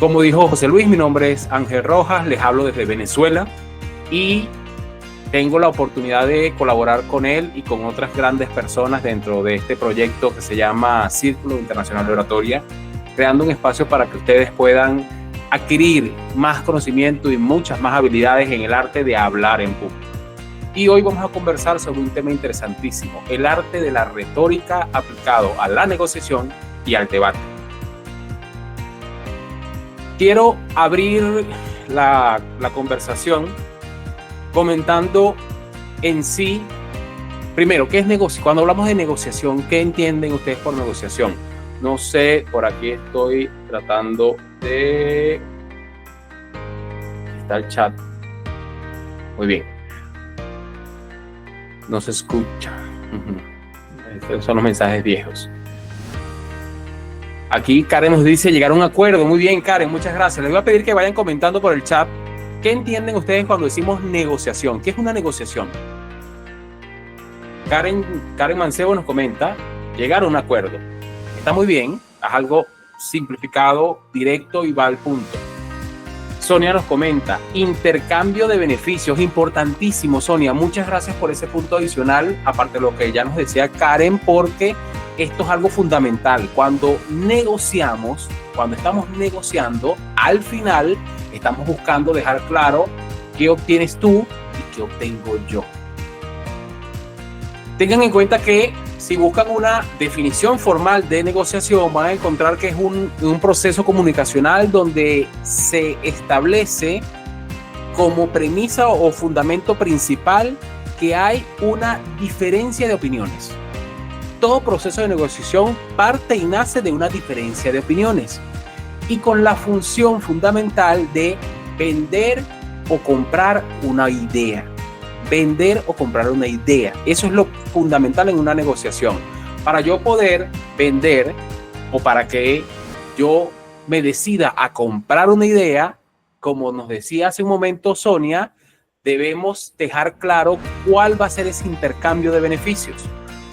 Como dijo José Luis, mi nombre es Ángel Rojas, les hablo desde Venezuela y tengo la oportunidad de colaborar con él y con otras grandes personas dentro de este proyecto que se llama Círculo Internacional de Oratoria, creando un espacio para que ustedes puedan adquirir más conocimiento y muchas más habilidades en el arte de hablar en público. Y hoy vamos a conversar sobre un tema interesantísimo, el arte de la retórica aplicado a la negociación y al debate. Quiero abrir la conversación comentando en sí, primero, ¿qué es negociación? Cuando hablamos de negociación, ¿qué entienden ustedes por negociación? No sé, por aquí estoy tratando de... Está el chat. Muy bien. No se escucha. Estos son los mensajes viejos. Aquí Karen nos dice llegar a un acuerdo. Muy bien, Karen, muchas gracias. Les voy a pedir que vayan comentando por el chat. ¿Qué entienden ustedes cuando decimos negociación? ¿Qué es una negociación? Karen Mancebo nos comenta llegar a un acuerdo. Está muy bien, es algo simplificado, directo y va al punto. Sonia nos comenta intercambio de beneficios, importantísimo, Sonia. Muchas gracias por ese punto adicional, aparte de lo que ya nos decía Karen, porque esto es algo fundamental. Cuando negociamos, cuando estamos negociando, al final estamos buscando dejar claro qué obtienes tú y qué obtengo yo. Tengan en cuenta que si buscan una definición formal de negociación, van a encontrar que es un proceso comunicacional donde se establece como premisa o fundamento principal que hay una diferencia de opiniones. Todo proceso de negociación parte y nace de una diferencia de opiniones y con la función fundamental de vender o comprar una idea. Vender o comprar una idea. Eso es lo fundamental en una negociación. Para yo poder vender o para que yo me decida a comprar una idea, como nos decía hace un momento Sonia, debemos dejar claro cuál va a ser ese intercambio de beneficios.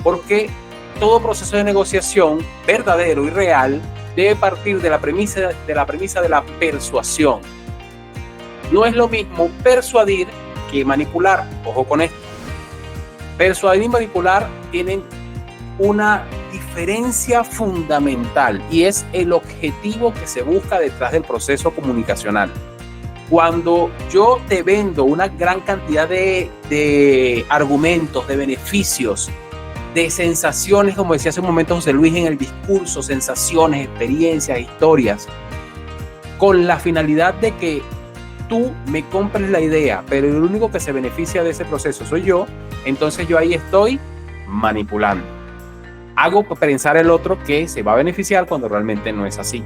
Porque todo proceso de negociación verdadero y real debe partir de la premisa de la persuasión. No es lo mismo persuadir que manipular. Ojo con esto. Persuadir y manipular tienen una diferencia fundamental y es el objetivo que se busca detrás del proceso comunicacional. Cuando yo te vendo una gran cantidad de argumentos, de beneficios, de sensaciones, como decía hace un momento José Luis en el discurso, sensaciones, experiencias, historias, con la finalidad de que tú me compres la idea, pero el único que se beneficia de ese proceso soy yo, entonces yo ahí estoy manipulando. Hago pensar el otro que se va a beneficiar cuando realmente no es así.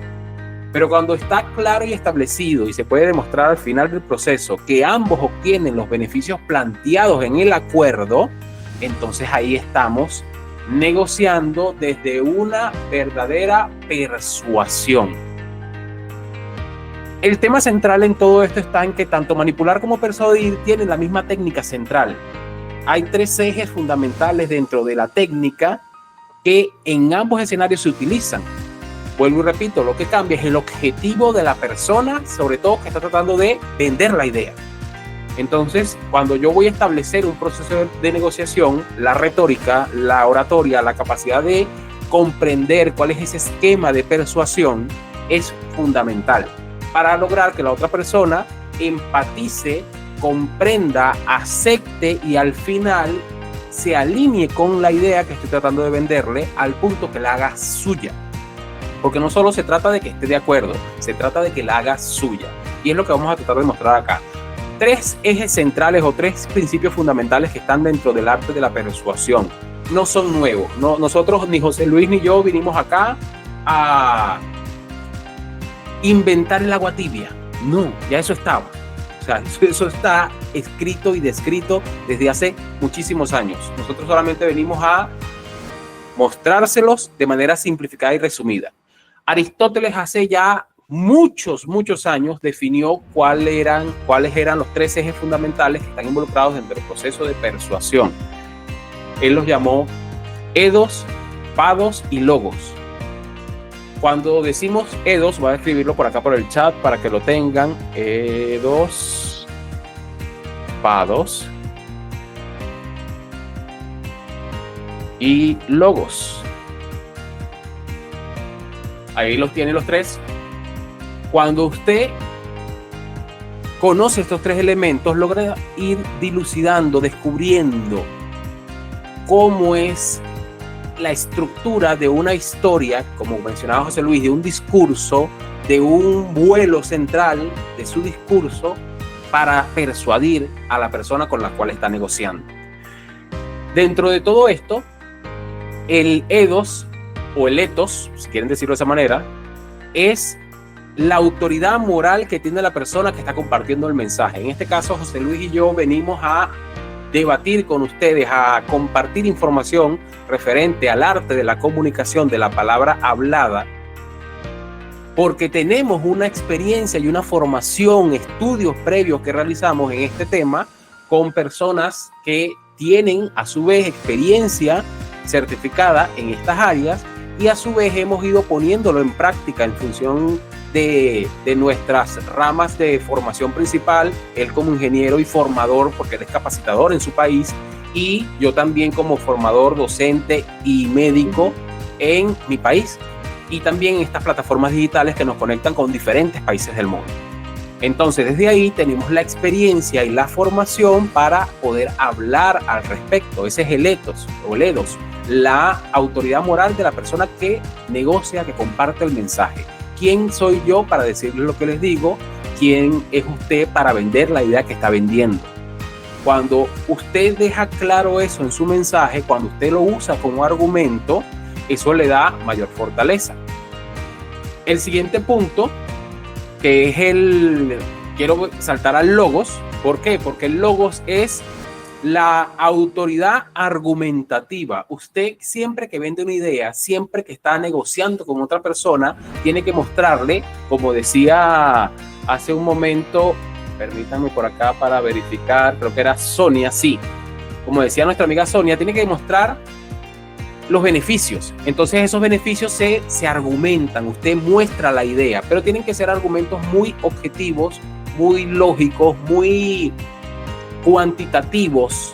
Pero cuando está claro y establecido y se puede demostrar al final del proceso que ambos obtienen los beneficios planteados en el acuerdo, entonces ahí estamos negociando desde una verdadera persuasión. El tema central en todo esto está en que tanto manipular como persuadir tienen la misma técnica central. Hay tres ejes fundamentales dentro de la técnica que en ambos escenarios se utilizan. Vuelvo y repito, lo que cambia es el objetivo de la persona, sobre todo que está tratando de vender la idea. Entonces, cuando yo voy a establecer un proceso de negociación, la retórica, la oratoria, la capacidad de comprender cuál es ese esquema de persuasión es fundamental para lograr que la otra persona empatice, comprenda, acepte y al final se alinee con la idea que estoy tratando de venderle al punto que la haga suya. Porque no solo se trata de que esté de acuerdo, se trata de que la haga suya. Y es lo que vamos a tratar de mostrar acá. Tres ejes centrales o tres principios fundamentales que están dentro del arte de la persuasión. No son nuevos. No, nosotros, ni José Luis ni yo, vinimos acá a inventar el agua tibia. No, ya eso estaba. O sea, eso está escrito y descrito desde hace muchísimos años. Nosotros solamente venimos a mostrárselos de manera simplificada y resumida. Aristóteles hace ya muchos años definió cuáles eran los tres ejes fundamentales que están involucrados dentro del proceso de persuasión. Él los llamó edos, pados y logos. Cuando decimos E2, voy a escribirlo por acá por el chat para que lo tengan. E2, PADOS y logos. Ahí los tiene los tres. Cuando usted conoce estos tres elementos, logra ir dilucidando, descubriendo cómo es la estructura de una historia, como mencionaba José Luis, de un discurso, de un vuelo central de su discurso para persuadir a la persona con la cual está negociando. Dentro de todo esto, el E2 o el ethos, si quieren decirlo de esa manera, es la autoridad moral que tiene la persona que está compartiendo el mensaje. En este caso, José Luis y yo venimos a debatir con ustedes, a compartir información referente al arte de la comunicación, de la palabra hablada, porque tenemos una experiencia y una formación, estudios previos que realizamos en este tema con personas que tienen a su vez experiencia certificada en estas áreas y a su vez hemos ido poniéndolo en práctica en función de nuestras ramas de formación principal, él como ingeniero y formador, porque él es capacitador en su país, y yo también como formador, docente y médico en mi país, y también en estas plataformas digitales que nos conectan con diferentes países del mundo. Entonces, desde ahí tenemos la experiencia y la formación para poder hablar al respecto. Ese es el ethos o el E2, la autoridad moral de la persona que negocia, que comparte el mensaje. ¿Quién soy yo para decirles lo que les digo? ¿Quién es usted para vender la idea que está vendiendo? Cuando usted deja claro eso en su mensaje, cuando usted lo usa como argumento, eso le da mayor fortaleza. El siguiente punto, que es quiero saltar al logos. ¿Por qué? Porque el logos es la autoridad argumentativa. Usted siempre que vende una idea, siempre que está negociando con otra persona, tiene que mostrarle, como decía hace un momento, permítanme por acá para verificar, creo que era Sonia, sí, como decía nuestra amiga Sonia, tiene que demostrar los beneficios. Entonces esos beneficios se argumentan, usted muestra la idea, pero tienen que ser argumentos muy objetivos, muy lógicos, muy cuantitativos,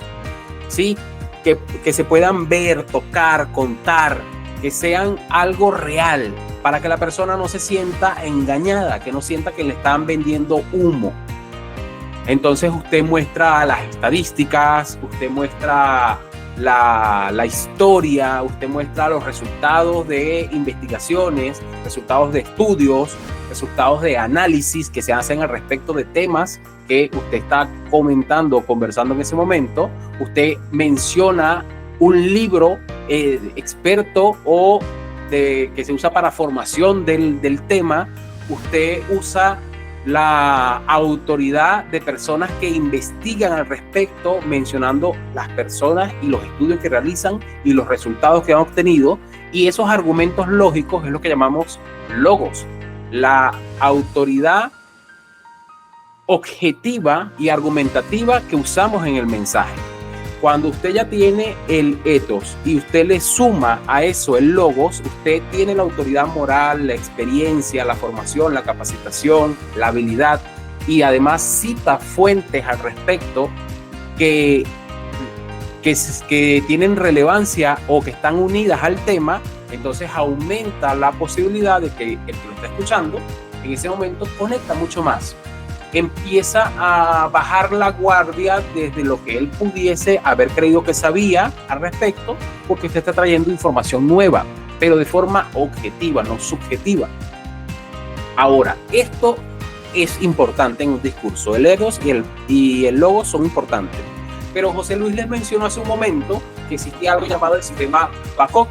¿sí? Que se puedan ver, tocar, contar, que sean algo real, para que la persona no se sienta engañada, que no sienta que le están vendiendo humo. Entonces usted muestra las estadísticas, usted muestra la historia, usted muestra los resultados de investigaciones, resultados de estudios, resultados de análisis que se hacen al respecto de temas que usted está comentando o conversando en ese momento. Usted menciona un libro experto o que se usa para formación del tema. Usted usa la autoridad de personas que investigan al respecto, mencionando las personas y los estudios que realizan y los resultados que han obtenido, y esos argumentos lógicos es lo que llamamos logos, la autoridad objetiva y argumentativa que usamos en el mensaje. Cuando usted ya tiene el ethos y usted le suma a eso el logos, usted tiene la autoridad moral, la experiencia, la formación, la capacitación, la habilidad, y además cita fuentes al respecto que tienen relevancia o que están unidas al tema. Entonces aumenta la posibilidad de que el que lo está escuchando en ese momento conecta mucho más. Empieza a bajar la guardia desde lo que él pudiese haber creído que sabía al respecto, porque usted está trayendo información nueva, pero de forma objetiva, no subjetiva. Ahora, esto es importante en un discurso. El ethos y el logos son importantes. Pero José Luis les mencionó hace un momento que existía algo llamado el sistema BACOP.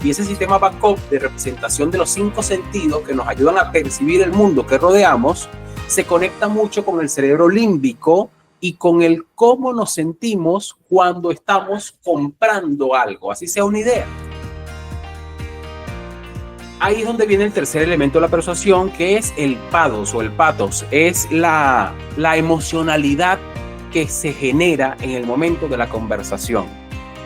Y ese sistema BACOP de representación de los 5 sentidos que nos ayudan a percibir el mundo que rodeamos se conecta mucho con el cerebro límbico y con el cómo nos sentimos cuando estamos comprando algo, así sea una idea. Ahí es donde viene el tercer elemento de la persuasión, que es el pathos o el pathos. Es la emocionalidad que se genera en el momento de la conversación.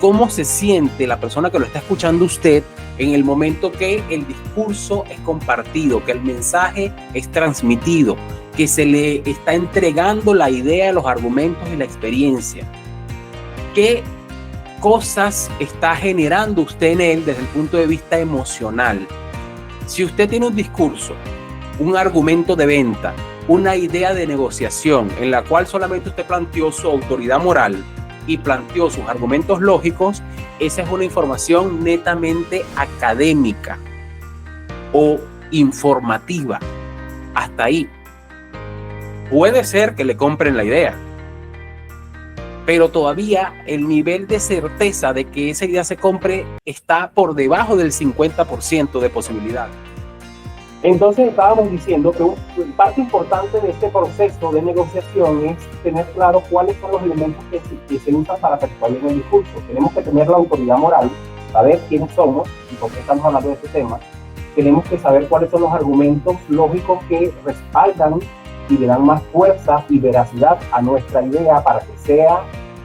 cómo se siente la persona que lo está escuchando usted en el momento que el discurso es compartido, que el mensaje es transmitido, que se le está entregando la idea, los argumentos y la experiencia. ¿Qué cosas está generando usted en él desde el punto de vista emocional? Si usted tiene un discurso, un argumento de venta, una idea de negociación en la cual solamente usted planteó su autoridad moral y planteó sus argumentos lógicos, esa es una información netamente académica o informativa. Hasta ahí. Puede ser que le compren la idea, pero todavía el nivel de certeza de que esa idea se compre está por debajo del 50% de posibilidad. Entonces estábamos diciendo que parte importante de este proceso de negociación es tener claro cuáles son los elementos que se usan para persuadir el discurso. Tenemos que tener la autoridad moral, saber quiénes somos y por qué estamos hablando de este tema. Tenemos que saber cuáles son los argumentos lógicos que respaldan y le dan más fuerza y veracidad a nuestra idea para que sea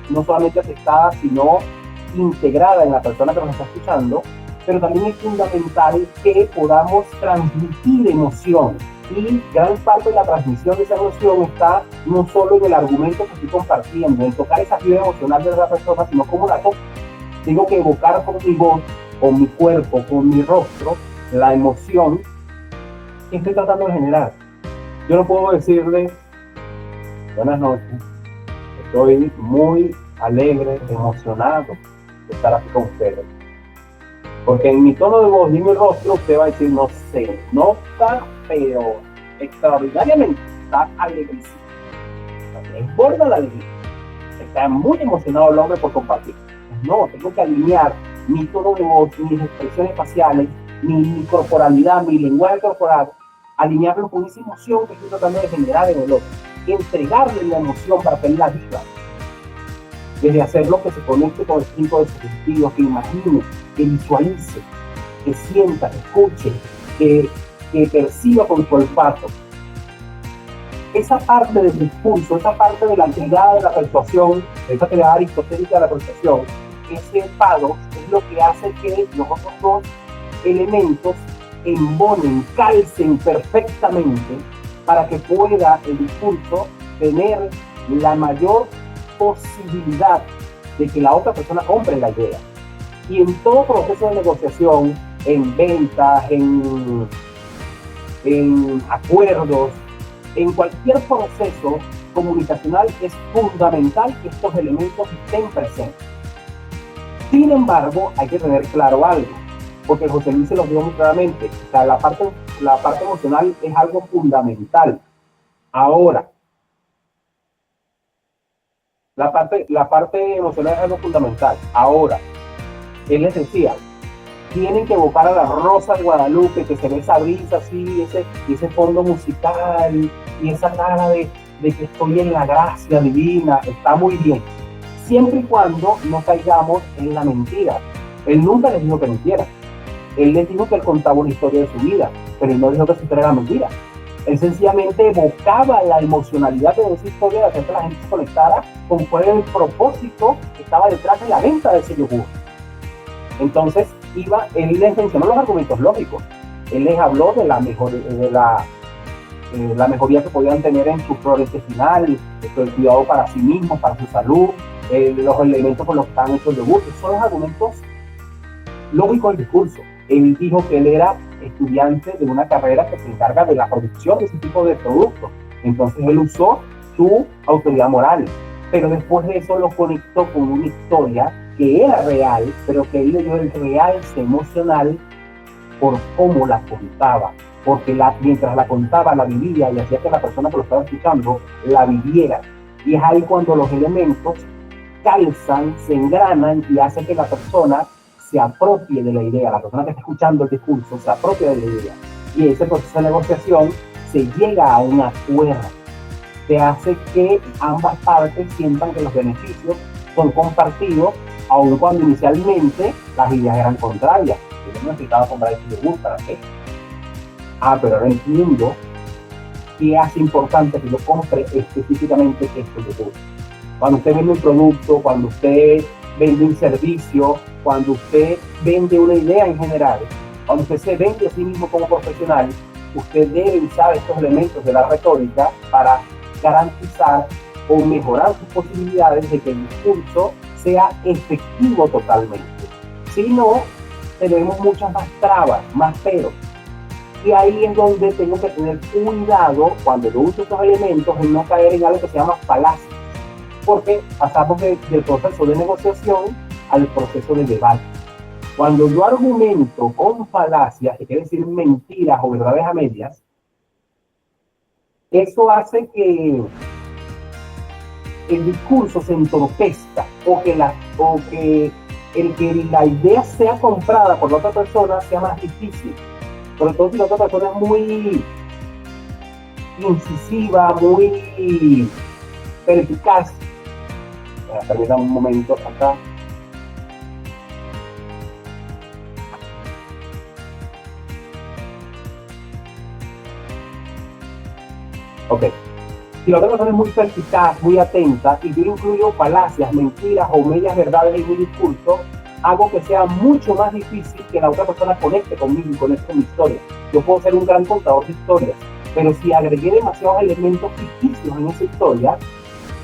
no solamente aceptada, sino integrada en la persona que nos está escuchando. Pero también es fundamental que podamos transmitir emoción, y gran parte de la transmisión de esa emoción está no solo en el argumento que estoy compartiendo, en tocar esa fibra emocional de la persona, sino cómo la toco. Tengo que evocar con mi voz, con mi cuerpo, con mi rostro, la emoción que estoy tratando de generar. Yo no puedo decirle, buenas noches, estoy muy alegre, emocionado de estar aquí con ustedes. Porque en mi tono de voz y en mi rostro usted va a decir, no sé, no está, pero extraordinariamente está alegrísimo. Desborda la alegría. Está muy emocionado el hombre por compartir. No, tengo que alinear mi tono de voz, mis expresiones faciales, mi corporalidad, mi lenguaje corporal, alinearlo con esa emoción que estoy tratando de generar en el otro. Entregarle la emoción para que él la viva. Desde hacerlo que se conecte con el tipo de sus sentidos, que imagine, que visualice, que sienta, que escuche, que perciba con su olfato. Esa parte del discurso, esa parte de la actividad de la persuasión, de esa actividad aristotélica de la persuasión, ese pago es lo que hace que los otros dos elementos embonen, calcen perfectamente para que pueda el discurso tener la mayor posibilidad de que la otra persona compre la idea. Y en todo proceso de negociación, en ventas, en acuerdos, en cualquier proceso comunicacional es fundamental que estos elementos estén presentes. Sin embargo, hay que tener claro algo, porque José Luis se lo dijo muy claramente, o sea, la parte emocional es algo fundamental. Ahora, la parte emocional es algo fundamental. Ahora, él les decía, tienen que evocar a la Rosa de Guadalupe, que se ve esa brisa así, ese fondo musical y esa cara de que estoy en la gracia divina. Está muy bien, siempre y cuando no caigamos en la mentira. Él nunca les dijo que mintieran. Él les dijo que él contaba una historia de su vida, pero él no dijo que su historia era mentira. Él sencillamente evocaba la emocionalidad de esa historia, de hacer que la gente se conectara con cuál era el propósito que estaba detrás de la venta de ese yogur. Entonces, él les mencionó los argumentos lógicos. Él les habló de la mejoría que podían tener en su flora intestinal, el cuidado para sí mismos, para su salud, los elementos con los que están hechos el yogur. Esos son los argumentos lógicos del discurso. Él dijo que él era estudiante de una carrera que se encarga de la producción de ese tipo de productos. Entonces él usó su autoridad moral, pero después de eso lo conectó con una historia que era real, pero que él le dio el realce emocional por cómo la contaba, porque mientras la contaba, la vivía y hacía que la persona que lo estaba escuchando la viviera. Y es ahí cuando los elementos calzan, se engranan y hace que la persona se apropie de la idea, la persona que está escuchando el discurso se apropia de la idea. Y ese proceso de negociación se llega a un acuerdo, que hace que ambas partes sientan que los beneficios son compartidos, aun cuando inicialmente las ideas eran contrarias. Yo no necesitaba comprar este yogur, ¿para qué? Pero ahora entiendo que hace importante que yo compre específicamente este yogur. Cuando usted vende un producto, cuando usted vende un servicio, cuando usted vende una idea en general, cuando usted se vende a sí mismo como profesional, usted debe usar estos elementos de la retórica para garantizar o mejorar sus posibilidades de que el discurso sea efectivo totalmente. Si no, tenemos muchas más trabas, más peros. Y ahí es donde tengo que tener cuidado cuando yo uso estos elementos en no caer en algo que se llama falacia, porque pasamos del proceso de negociación al proceso de debate. Cuando yo argumento con falacias, que quiere decir mentiras o verdades a medias, eso hace que el discurso se entorpezca o que el que la idea sea comprada por la otra persona sea más difícil. Sobre todo si la otra persona es muy incisiva, muy perspicaz. Permítanme un momento acá. Ok. Si la otra persona es muy perspicaz, muy atenta, y yo incluyo falacias, mentiras o medias verdades en mi discurso, hago que sea mucho más difícil que la otra persona conecte conmigo y conecte con mi historia. Yo puedo ser un gran contador de historias, pero si agregué demasiados elementos ficticios en esa historia,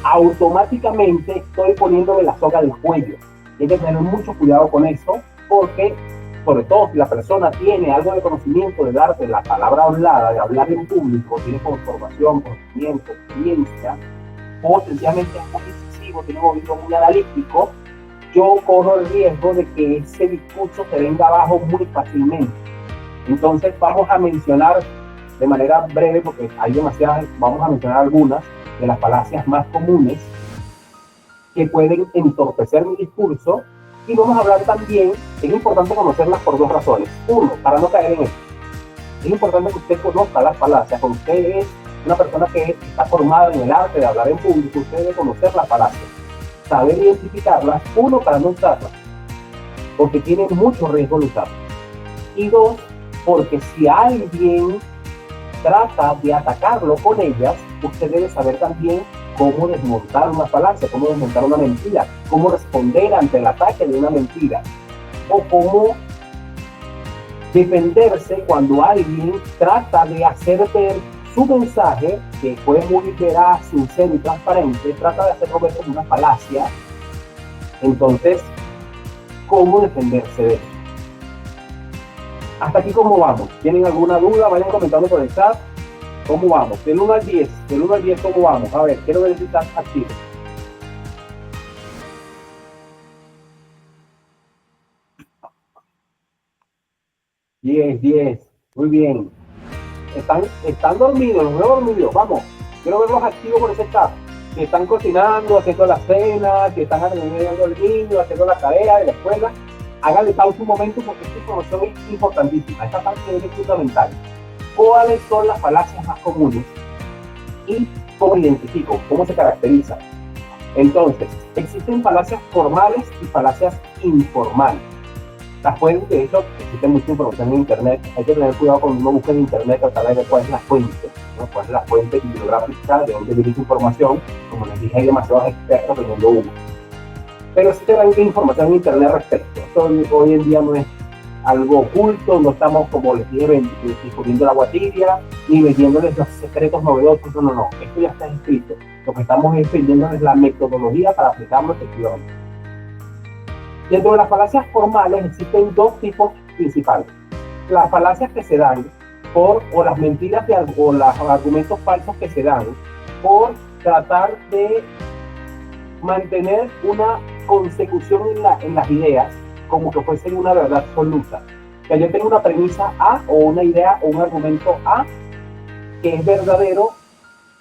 automáticamente estoy poniéndole la soga al cuello. Y hay que tener mucho cuidado con eso, porque sobre todo si la persona tiene algo de conocimiento del arte de la palabra hablada, de hablar en público, tiene formación, conocimiento, experiencia, o sencillamente es muy incisivo, tiene un oído muy analítico, yo corro el riesgo de que ese discurso se venga abajo muy fácilmente. Entonces vamos a mencionar de manera breve, porque hay demasiadas, vamos a mencionar algunas de las falacias más comunes que pueden entorpecer mi discurso, y vamos a hablar también, es importante conocerlas por dos razones. Uno, para no caer en esto. Es importante que usted conozca las falacias. Cuando usted es una persona que está formada en el arte de hablar en público, usted debe conocer las falacias, saber identificarlas. Uno, para no usarlas, porque tiene mucho riesgo de usarlas. Y dos, porque si alguien trata de atacarlo con ellas, usted debe saber también cómo desmontar una falacia, cómo desmontar una mentira, cómo responder ante el ataque de una mentira, o cómo defenderse cuando alguien trata de hacer ver su mensaje, que fue muy veraz, sincero y transparente, trata de hacerlo ver como una falacia. Entonces, ¿cómo defenderse de eso? Hasta aquí, ¿cómo vamos? ¿Tienen alguna duda? Vayan comentando por el chat. ¿Cómo vamos? Del 1 al 10. Del 1 al 10, ¿cómo vamos? A ver, quiero ver si están activos. Diez. Muy bien. Están dormidos, los veo dormidos. Vamos. Quiero verlos activos por ese chat. Si están cocinando, haciendo la cena, si están atendiendo al niño, haciendo la tarea de la escuela, háganle pausa un momento, porque esta información es importantísima. Esta parte es fundamental. ¿Cuáles son las falacias más comunes? ¿Y cómo identifico? ¿Cómo se caracteriza? Entonces, existen falacias formales y falacias informales. Las pueden, de hecho, existe mucha información en Internet. Hay que tener cuidado cuando uno busca en Internet a través de cuál es la fuente, ¿no? Cuál es la fuente bibliográfica de donde viene esa información. Como les dije, hay demasiados expertos teniendo uno. Pero existe gran información en Internet respecto. Esto hoy en día no es algo oculto, no estamos, como les dije, descubriendo la agua tibia, ni vendiéndoles los secretos novedosos. No. Esto ya está escrito. Lo que estamos es vendiéndoles la metodología para aplicarlo efectivamente. Dentro de las falacias formales existen dos tipos principales. Las falacias que se dan o las mentiras o los argumentos falsos que se dan por tratar de mantener una consecución en las ideas, como que fuese una verdad absoluta. Que yo tengo una premisa A o una idea o un argumento A que es verdadero,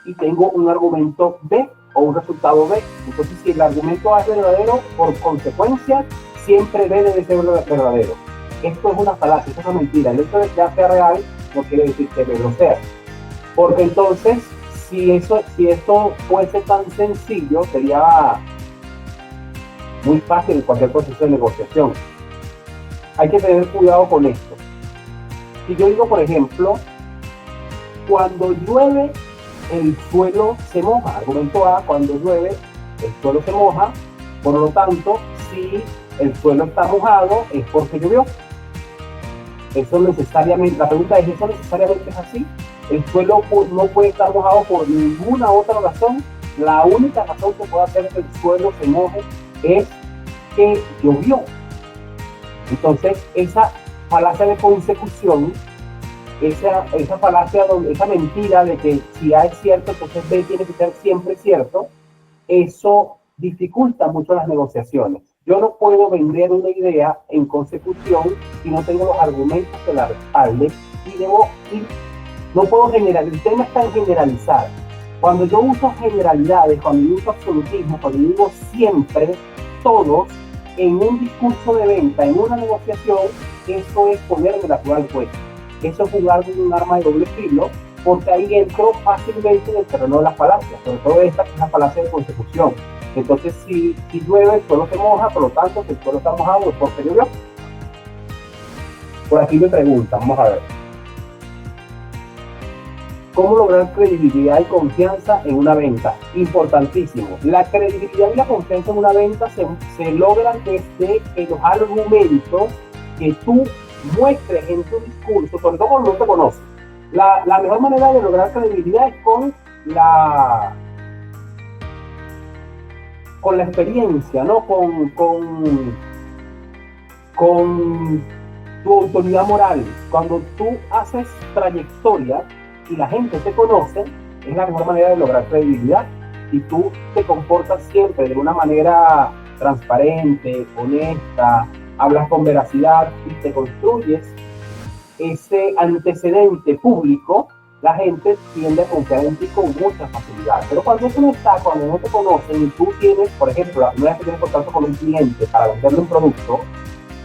y tengo un argumento B o un resultado B. Entonces, si el argumento A es verdadero, por consecuencia, siempre B debe ser verdadero. Esto es una falacia, esto es una mentira. El hecho de que sea real no quiere decir que B lo sea. Porque entonces, si esto fuese tan sencillo, sería muy fácil en cualquier proceso de negociación. Hay que tener cuidado con esto. Si yo digo, por ejemplo, cuando llueve, el suelo se moja. Argumento A, cuando llueve, el suelo se moja. Por lo tanto, si el suelo está mojado es porque llovió. Eso necesariamente, la pregunta es, ¿eso necesariamente es así? El suelo no puede estar mojado por ninguna otra razón. La única razón que puede hacer que el suelo se moje es que llovió. Entonces, esa falacia de consecución, esa falacia, esa mentira de que si A es cierto, entonces B tiene que ser siempre cierto, eso dificulta mucho las negociaciones. Yo no puedo vender una idea en consecución si no tengo los argumentos que la respalden no puedo generar. El tema está en generalizar. Cuando yo uso generalidades, cuando yo uso absolutismo, cuando yo digo siempre, todos, en un discurso de venta, en una negociación, eso es ponerme la prueba al juez. Eso es jugar con un arma de doble filo, porque ahí entro fácilmente en el terreno de las falacias, sobre todo esta que es la falacia de consecución. Entonces, si llueve, el suelo se moja, por lo tanto, si el suelo está mojado, es porque llovió. Por aquí me preguntan, vamos a ver. ¿Cómo lograr credibilidad y confianza en una venta? Importantísimo. La credibilidad y la confianza en una venta se logran desde que los argumentos que tú muestres en tu discurso, sobre todo cuando no te conoces. La mejor manera de lograr credibilidad es con la experiencia, ¿no? Con tu autoridad moral. Cuando tú haces trayectoria y la gente te conoce, es la mejor manera de lograr credibilidad. Y tú te comportas siempre de una manera transparente, honesta, hablas con veracidad y te construyes ese antecedente público, la gente tiende a confiar en ti con mucha facilidad. Pero cuando eso no está, cuando no te conocen y tú tienes, por ejemplo, la primera vez que tienes contacto con un cliente para venderle un producto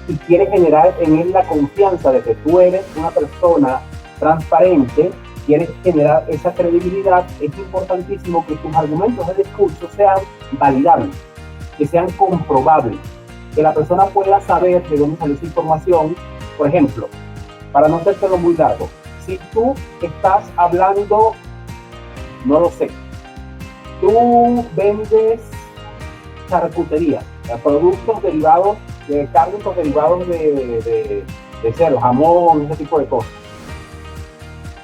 y quieres generar en él la confianza de que tú eres una persona transparente, quieres generar esa credibilidad, es importantísimo que tus argumentos de discurso sean validables, que sean comprobables, que la persona pueda saber de dónde sale esa información. Por ejemplo, para no hacértelo muy largo, si tú estás hablando, no lo sé, tú vendes charcutería, productos derivados de carnes o derivados de cerdo, jamón, ese tipo de cosas.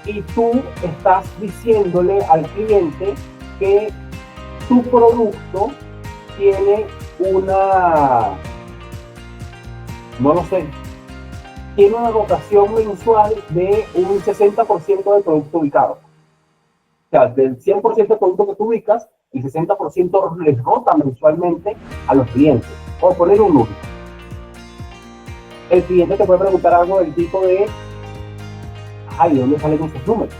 Y tú estás diciéndole al cliente que tu producto tiene tiene una rotación mensual de un 60% del producto ubicado. O sea, del 100% del producto que tú ubicas, el 60% les rota mensualmente a los clientes. Por poner un número. El cliente te puede preguntar algo del tipo de ¿de dónde salen esos números?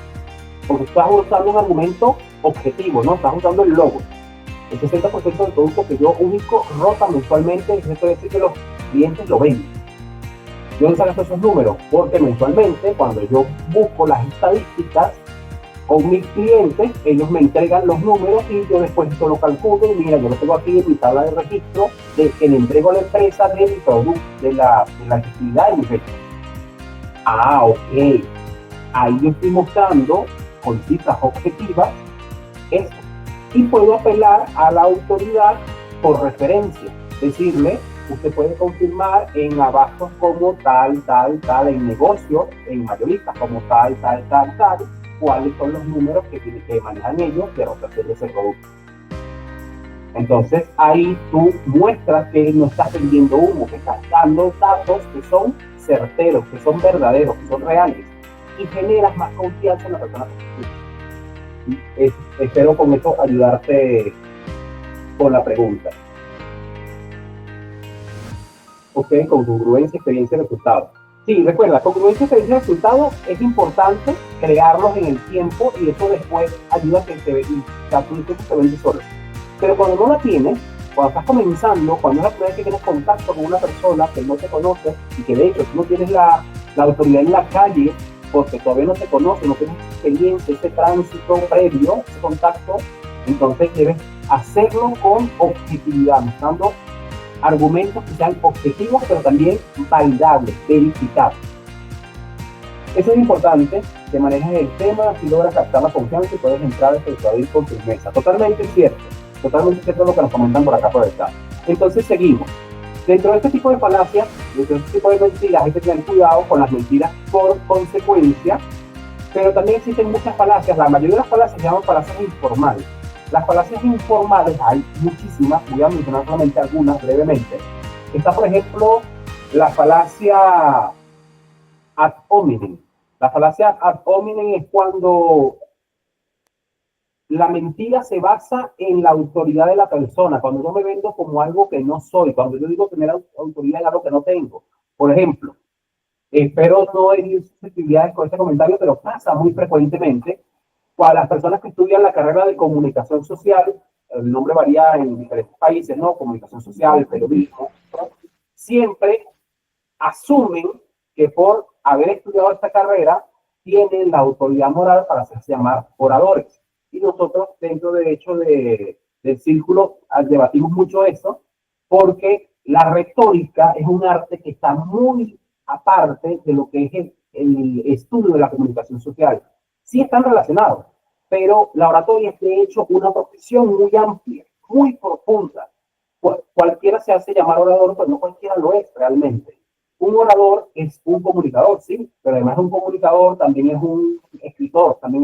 Porque estás usando un argumento objetivo, ¿no? Estás usando el logo. El 60% del producto que yo ubico rota mensualmente, eso quiere decir que los clientes lo ven. ¿De dónde salen esos números? Porque mensualmente, cuando yo busco las estadísticas con mis clientes, ellos me entregan los números y yo después esto lo calculo y mira, yo lo tengo aquí en mi tabla de registro de que le entrego a la empresa de mi producto, de la actividad de mi venta. Ok. Ahí yo estoy mostrando con cifras objetivas eso. Y puedo apelar a la autoridad por referencia. Decirle, usted puede confirmar en abastos como tal, en negocios, en mayoristas como tal, cuáles son los números que manejan ellos de rotación de ese producto. Entonces ahí tú muestras que no estás vendiendo humo, que estás dando datos que son certeros, que son verdaderos, que son reales. Y generas más confianza en la persona que tú. Espero con esto ayudarte con la pregunta. Ok, congruencia, experiencia y resultado. Sí, recuerda, congruencia, experiencia y resultado es importante crearlos en el tiempo y eso después ayuda a que tu discurso se vende solo. Pero cuando no la tienes, cuando estás comenzando, cuando es la primera vez que tienes contacto con una persona que no te conoce y que de hecho tú no tienes la autoridad en la calle, porque todavía no te conoce, no tienes experiencia, ese tránsito previo, ese contacto, entonces debes hacerlo con objetividad, mostrando argumentos que sean objetivos, pero también validables, verificables. Eso es importante, que manejes el tema, así logras captar la confianza y puedes entrar a persuadir con firmeza. Totalmente cierto lo que nos comentan por acá por el chat. Entonces seguimos. Dentro de este tipo de falacias, dentro de este tipo de mentiras, hay que tener cuidado con las mentiras por consecuencia, pero también existen muchas falacias. La mayoría de las falacias se llaman falacias informales. Las falacias informales hay muchísimas, voy a mencionar solamente algunas brevemente. Está, por ejemplo, la falacia ad hominem. La falacia ad hominem es cuando la mentira se basa en la autoridad de la persona, cuando yo me vendo como algo que no soy, cuando yo digo tener autoridad en algo que no tengo. Por ejemplo, espero no herir susceptibilidades con este comentario, pero pasa muy frecuentemente para las personas que estudian la carrera de comunicación social. El nombre varía en diferentes países, ¿no? Comunicación social, periodismo, ¿no? Siempre asumen que por haber estudiado esta carrera tienen la autoridad moral para hacerse llamar oradores. Y nosotros dentro de hecho del círculo debatimos mucho eso, porque la retórica es un arte que está muy aparte de lo que es el estudio de la comunicación social. Sí están relacionados, pero la oratoria es de hecho una profesión muy amplia, muy profunda. Cualquiera se hace llamar orador, pero no cualquiera lo es realmente. Un orador es un comunicador, sí, pero además de un comunicador también es un escritor, también es un